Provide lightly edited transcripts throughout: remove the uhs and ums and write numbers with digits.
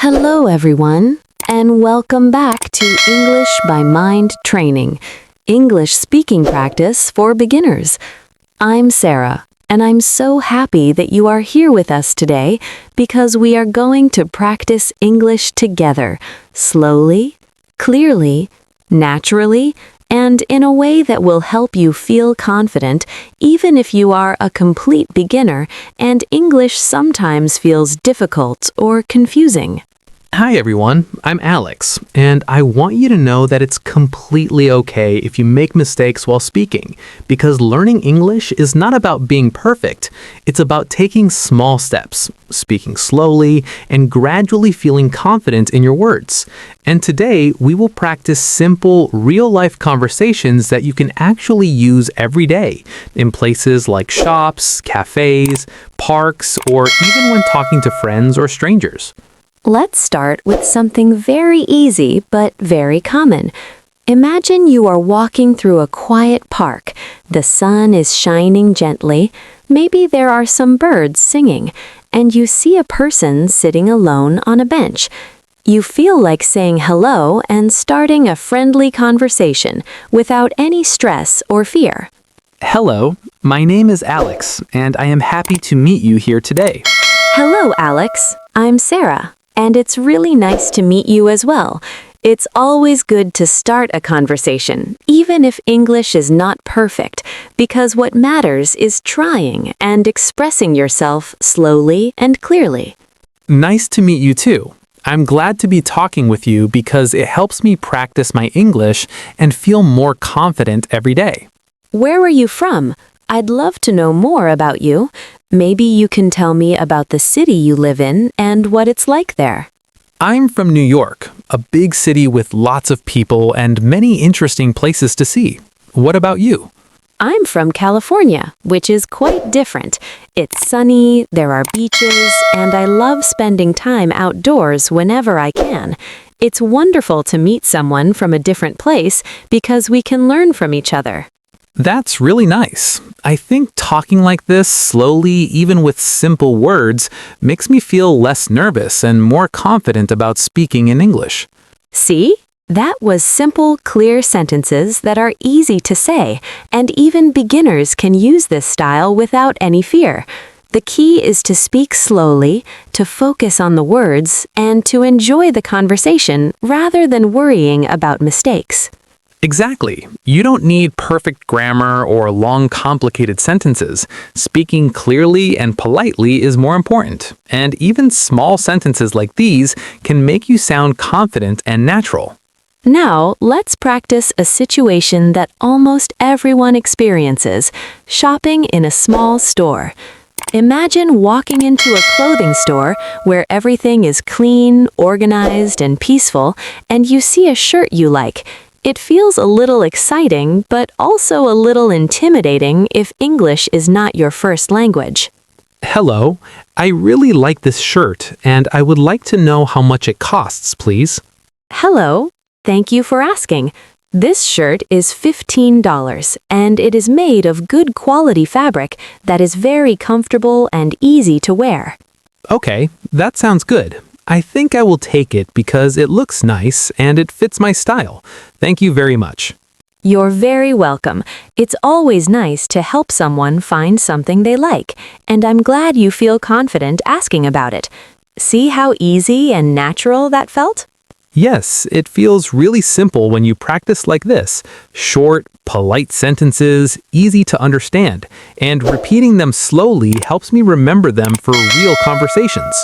Hello, everyone, and welcome back to English by Mind Training, English speaking practice for beginners. I'm Sarah, and I'm so happy that you are here with us today because we are going to practice English together, slowly, clearly, naturally, and in a way that will help you feel confident even if you are a complete beginner and English sometimes feels difficult or confusing. Hi everyone, I'm Alex, and I want you to know that it's completely okay if you make mistakes while speaking, because learning English is not about being perfect. It's about taking small steps, speaking slowly, and gradually feeling confident in your words. And today, we will practice simple, real-life conversations that you can actually use every day in places like shops, cafes, parks, or even when talking to friends or strangers. Let's start with something very easy but very common. Imagine you are walking through a quiet park. The sun is shining gently. Maybe there are some birds singing, and you see a person sitting alone on a bench. You feel like saying hello and starting a friendly conversation without any stress or fear. Hello, my name is Alex, and I am happy to meet you here today. Hello, Alex. I'm Sarah. And it's really nice to meet you as well. It's always good to start a conversation, even if English is not perfect, because what matters is trying and expressing yourself slowly and clearly. Nice to meet you too. I'm glad to be talking with you because it helps me practice my English and feel more confident every day. Where are you from? I'd love to know more about you. Maybe you can tell me about the city you live in and what it's like there. I'm from New York, a big city with lots of people and many interesting places to see. What about you? I'm from California, which is quite different. It's sunny, there are beaches, and I love spending time outdoors whenever I can. It's wonderful to meet someone from a different place because we can learn from each other. That's really nice. I think talking like this slowly, even with simple words, makes me feel less nervous and more confident about speaking in English. See? That was simple, clear sentences that are easy to say, and even beginners can use this style without any fear. The key is to speak slowly, to focus on the words, and to enjoy the conversation rather than worrying about mistakes. Exactly. You don't need perfect grammar or long, complicated sentences. Speaking clearly and politely is more important. And even small sentences like these can make you sound confident and natural. Now, let's practice a situation that almost everyone experiences, shopping in a small store. Imagine walking into a clothing store where everything is clean, organized, and peaceful, and you see a shirt you like. It feels a little exciting, but also a little intimidating if English is not your first language. Hello, I really like this shirt, and I would like to know how much it costs, please. Hello, thank you for asking. This shirt is $15, and it is made of good quality fabric that is very comfortable and easy to wear. Okay, that sounds good. I think I will take it because it looks nice and it fits my style. Thank you very much. You're very welcome. It's always nice to help someone find something they like, and I'm glad you feel confident asking about it. See how easy and natural that felt? Yes, it feels really simple when you practice like this. Short, polite sentences, easy to understand, and repeating them slowly helps me remember them for real conversations.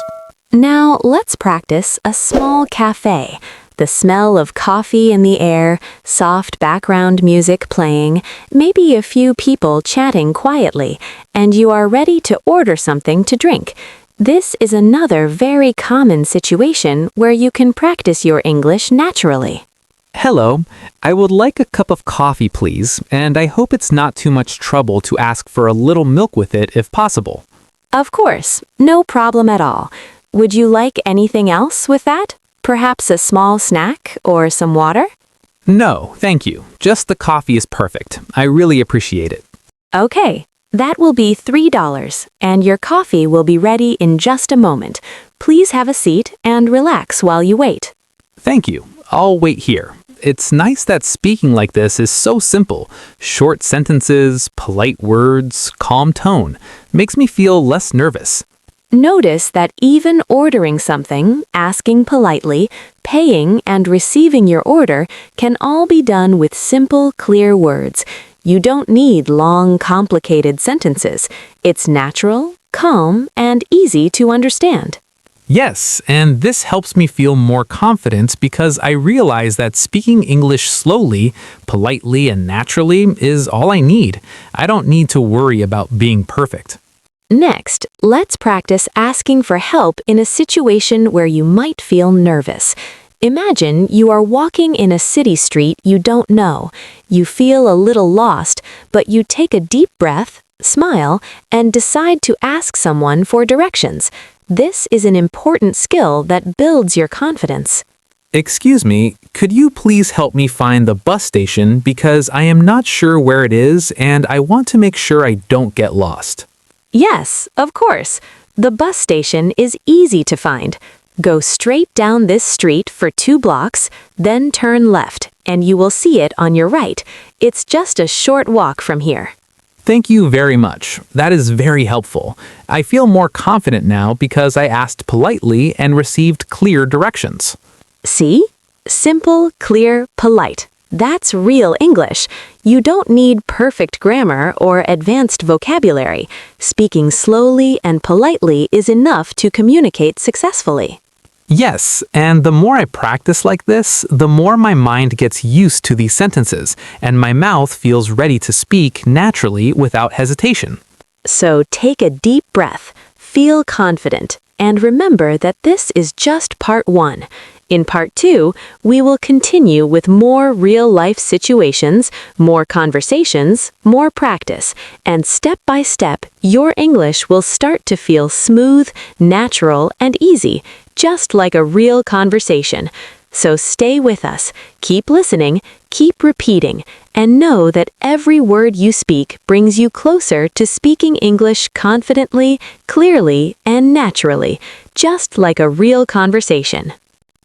Now, let's practice a small cafe. The smell of coffee in the air, soft background music playing, maybe a few people chatting quietly, and you are ready to order something to drink. This is another very common situation where you can practice your English naturally. Hello, I would like a cup of coffee, please, and I hope it's not too much trouble to ask for a little milk with it if possible. Of course, no problem at all. Would you like anything else with that? Perhaps a small snack or some water? No, thank you. Just the coffee is perfect. I really appreciate it. Okay, that will be $3, and your coffee will be ready in just a moment. Please have a seat and relax while you wait. Thank you. I'll wait here. It's nice that speaking like this is so simple. Short sentences, polite words, calm tone. Makes me feel less nervous. Notice that even ordering something, asking politely, paying, and receiving your order can all be done with simple, clear words. You don't need long, complicated sentences. It's natural, calm, and easy to understand. Yes, and this helps me feel more confident because I realize that speaking English slowly, politely, and naturally is all I need. I don't need to worry about being perfect. Next, let's practice asking for help in a situation where you might feel nervous. Imagine you are walking in a city street you don't know. You feel a little lost, but you take a deep breath, smile, and decide to ask someone for directions. This is an important skill that builds your confidence. Excuse me, could you please help me find the bus station because I am not sure where it is and I want to make sure I don't get lost. Yes, of course. The bus station is easy to find. Go straight down this street for 2 blocks, then turn left, and you will see it on your right. It's just a short walk from here. Thank you very much. That is very helpful. I feel more confident now because I asked politely and received clear directions. See? Simple, clear, polite. That's real English. You don't need perfect grammar or advanced vocabulary. Speaking slowly and politely is enough to communicate successfully. Yes, and the more I practice like this, the more my mind gets used to these sentences, and my mouth feels ready to speak naturally without hesitation. So take a deep breath, feel confident, and remember that this is just part 1. In part 2, we will continue with more real-life situations, more conversations, more practice, and step by step, your English will start to feel smooth, natural, and easy, just like a real conversation. So stay with us, keep listening, keep repeating, and know that every word you speak brings you closer to speaking English confidently, clearly, and naturally, just like a real conversation.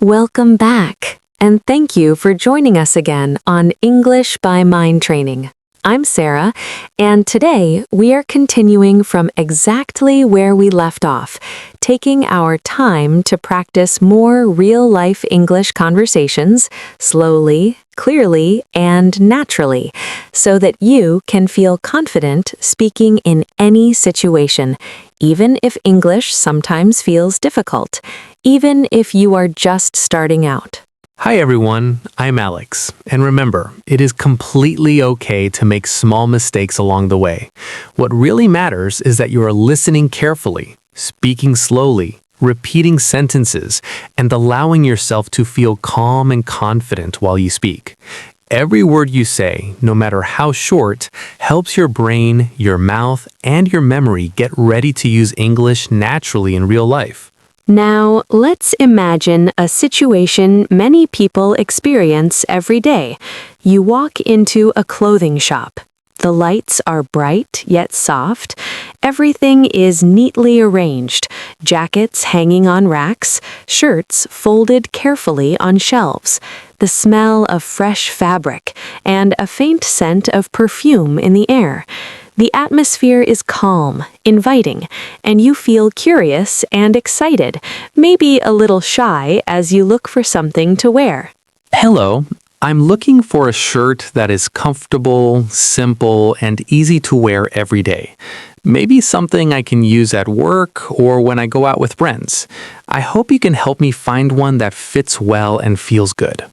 Welcome back, and thank you for joining us again on English by Mind Training. I'm Sarah, and today we are continuing from exactly where we left off, taking our time to practice more real-life English conversations slowly, clearly, and naturally, so that you can feel confident speaking in any situation, even if English sometimes feels difficult, even if you are just starting out. Hi everyone, I'm Alex, and remember, it is completely okay to make small mistakes along the way. What really matters is that you are listening carefully, speaking slowly, repeating sentences, and allowing yourself to feel calm and confident while you speak. Every word you say, no matter how short, helps your brain, your mouth, and your memory get ready to use English naturally in real life. Now, let's imagine a situation many people experience every day. You walk into a clothing shop. The lights are bright yet soft. Everything is neatly arranged. Jackets hanging on racks, shirts folded carefully on shelves. The smell of fresh fabric, and a faint scent of perfume in the air. The atmosphere is calm, inviting, and you feel curious and excited, maybe a little shy as you look for something to wear. Hello, I'm looking for a shirt that is comfortable, simple, and easy to wear every day. Maybe something I can use at work or when I go out with friends. I hope you can help me find one that fits well and feels good.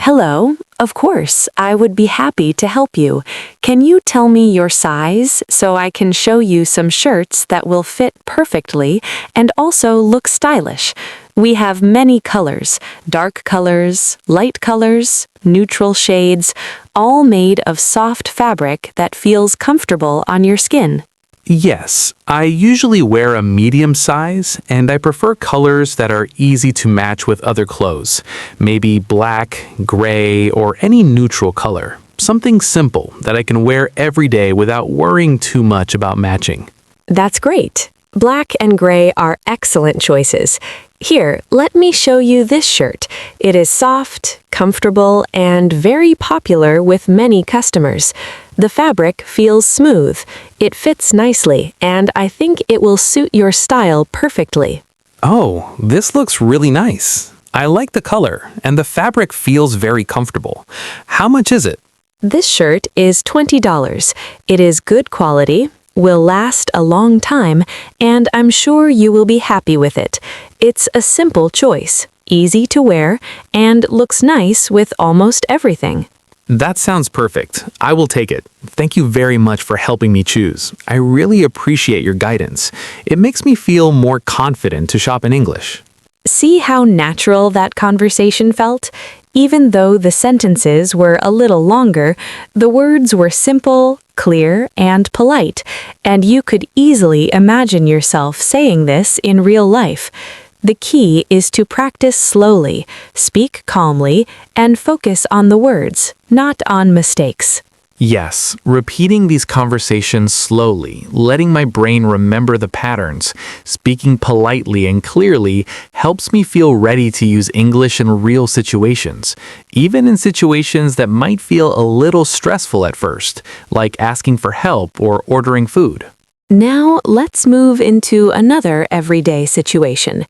Hello, of course, I would be happy to help you. Can you tell me your size so I can show you some shirts that will fit perfectly and also look stylish? We have many colors, dark colors, light colors, neutral shades, all made of soft fabric that feels comfortable on your skin. Yes, I usually wear a medium size, and I prefer colors that are easy to match with other clothes. Maybe black, gray, or any neutral color. Something simple that I can wear every day without worrying too much about matching. That's great. Black and gray are excellent choices. Here, let me show you this shirt. It is soft, comfortable, and very popular with many customers. The fabric feels smooth. It fits nicely, and I think it will suit your style perfectly. Oh, this looks really nice. I like the color, and the fabric feels very comfortable. How much is it? This shirt is $20. It is good quality, will last a long time, and I'm sure you will be happy with it. It's a simple choice, easy to wear, and looks nice with almost everything. That sounds perfect. I will take it. Thank you very much for helping me choose. I really appreciate your guidance. It makes me feel more confident to shop in English. See how natural that conversation felt? Even though the sentences were a little longer, the words were simple, clear, and polite, and you could easily imagine yourself saying this in real life. The key is to practice slowly, speak calmly, and focus on the words, not on mistakes. Yes, repeating these conversations slowly, letting my brain remember the patterns, speaking politely and clearly helps me feel ready to use English in real situations, even in situations that might feel a little stressful at first, like asking for help or ordering food. Now let's move into another everyday situation.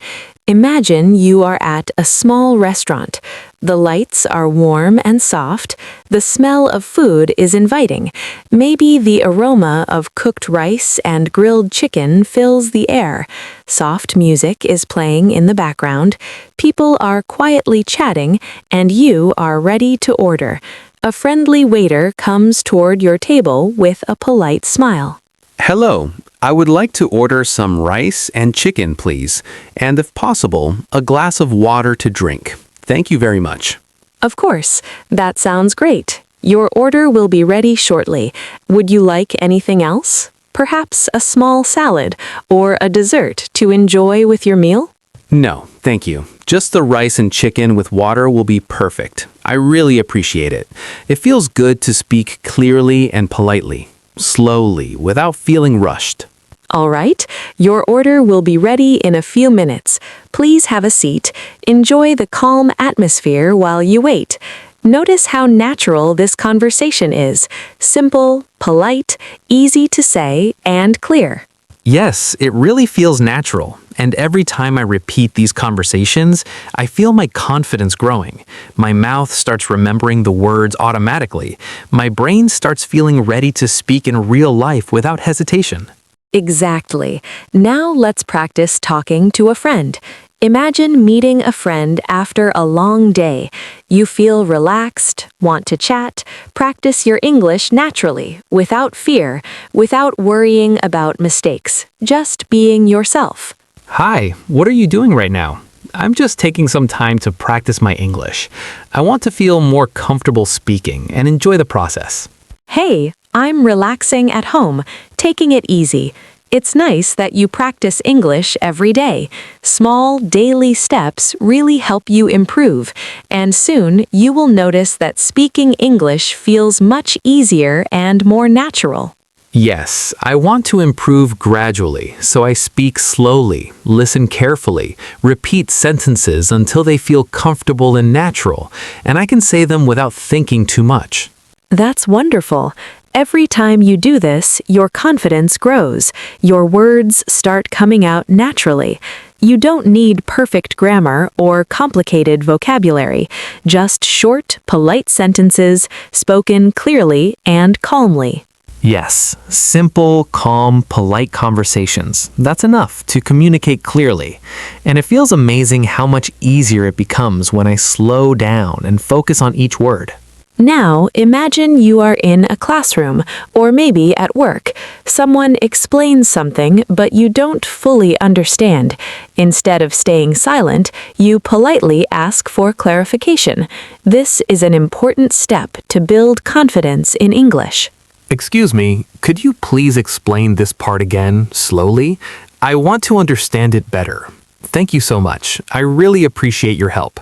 Imagine you are at a small restaurant. The lights are warm and soft. The smell of food is inviting. Maybe the aroma of cooked rice and grilled chicken fills the air. Soft music is playing in the background. People are quietly chatting, and you are ready to order. A friendly waiter comes toward your table with a polite smile. Hello, I would like to order some rice and chicken, please, and if possible, a glass of water to drink. Thank you very much. Of course, that sounds great. Your order will be ready shortly. Would you like anything else? Perhaps a small salad or a dessert to enjoy with your meal? No, thank you. Just the rice and chicken with water will be perfect. I really appreciate it. It feels good to speak clearly and politely, slowly, without feeling rushed. All right, your order will be ready in a few minutes. Please have a seat. Enjoy the calm atmosphere while you wait. Notice how natural this conversation is. Simple, polite, easy to say, and clear. Yes, it really feels natural. And every time I repeat these conversations, I feel my confidence growing. My mouth starts remembering the words automatically. My brain starts feeling ready to speak in real life without hesitation. Exactly. Now let's practice talking to a friend. Imagine meeting a friend after a long day. You feel relaxed, want to chat, practice your English naturally, without fear, without worrying about mistakes, just being yourself. Hi, what are you doing right now? I'm just taking some time to practice my English. I want to feel more comfortable speaking and enjoy the process. Hey, I'm relaxing at home, taking it easy. It's nice that you practice English every day. Small, daily steps really help you improve, and soon you will notice that speaking English feels much easier and more natural. Yes, I want to improve gradually, so I speak slowly, listen carefully, repeat sentences until they feel comfortable and natural, and I can say them without thinking too much. That's wonderful. Every time you do this, your confidence grows. Your words start coming out naturally. You don't need perfect grammar or complicated vocabulary, just short, polite sentences spoken clearly and calmly. Yes, simple, calm, polite conversations. That's enough to communicate clearly. And it feels amazing how much easier it becomes when I slow down and focus on each word. Now, imagine you are in a classroom, or maybe at work. Someone explains something, but you don't fully understand. Instead of staying silent, you politely ask for clarification. This is an important step to build confidence in English. Excuse me, could you please explain this part again, slowly? I want to understand it better. Thank you so much. I really appreciate your help.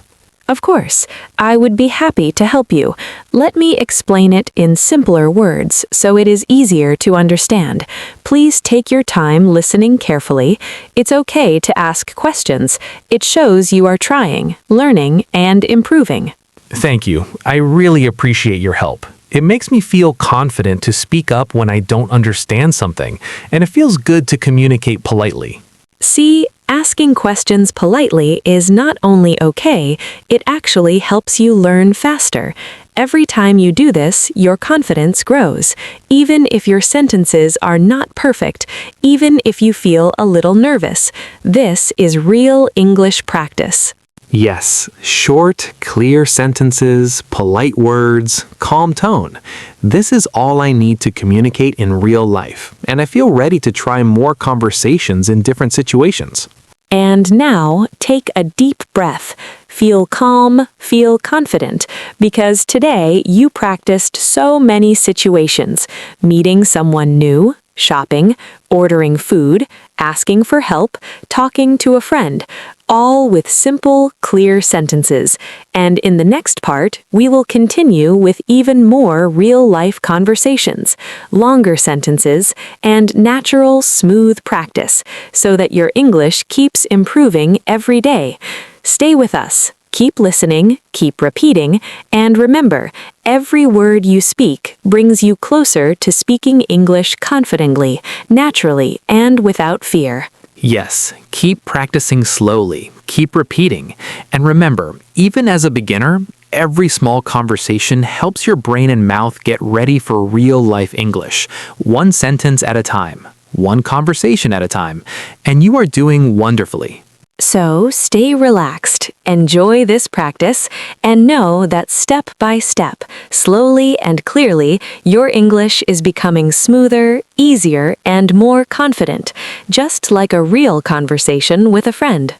Of course, I would be happy to help you. Let me explain it in simpler words so it is easier to understand. Please take your time listening carefully. It's okay to ask questions. It shows you are trying, learning, and improving. Thank you. I really appreciate your help. It makes me feel confident to speak up when I don't understand something, and it feels good to communicate politely. See, asking questions politely is not only okay, it actually helps you learn faster. Every time you do this, your confidence grows, even if your sentences are not perfect, even if you feel a little nervous. This is real English practice. Yes, short, clear sentences, polite words, calm tone. This is all I need to communicate in real life, and I feel ready to try more conversations in different situations. And now, take a deep breath. Feel calm, feel confident, because today you practiced so many situations. Meeting someone new, shopping, ordering food, asking for help, talking to a friend, all with simple, clear sentences. And in the next part, we will continue with even more real-life conversations, longer sentences, and natural, smooth practice, so that your English keeps improving every day. Stay with us. Keep listening, keep repeating, and remember, every word you speak brings you closer to speaking English confidently, naturally, and without fear. Yes, keep practicing slowly, keep repeating, and remember, even as a beginner, every small conversation helps your brain and mouth get ready for real-life English, one sentence at a time, one conversation at a time, and you are doing wonderfully. So stay relaxed, enjoy this practice, and know that step by step, slowly and clearly, your English is becoming smoother, easier, and more confident, just like a real conversation with a friend.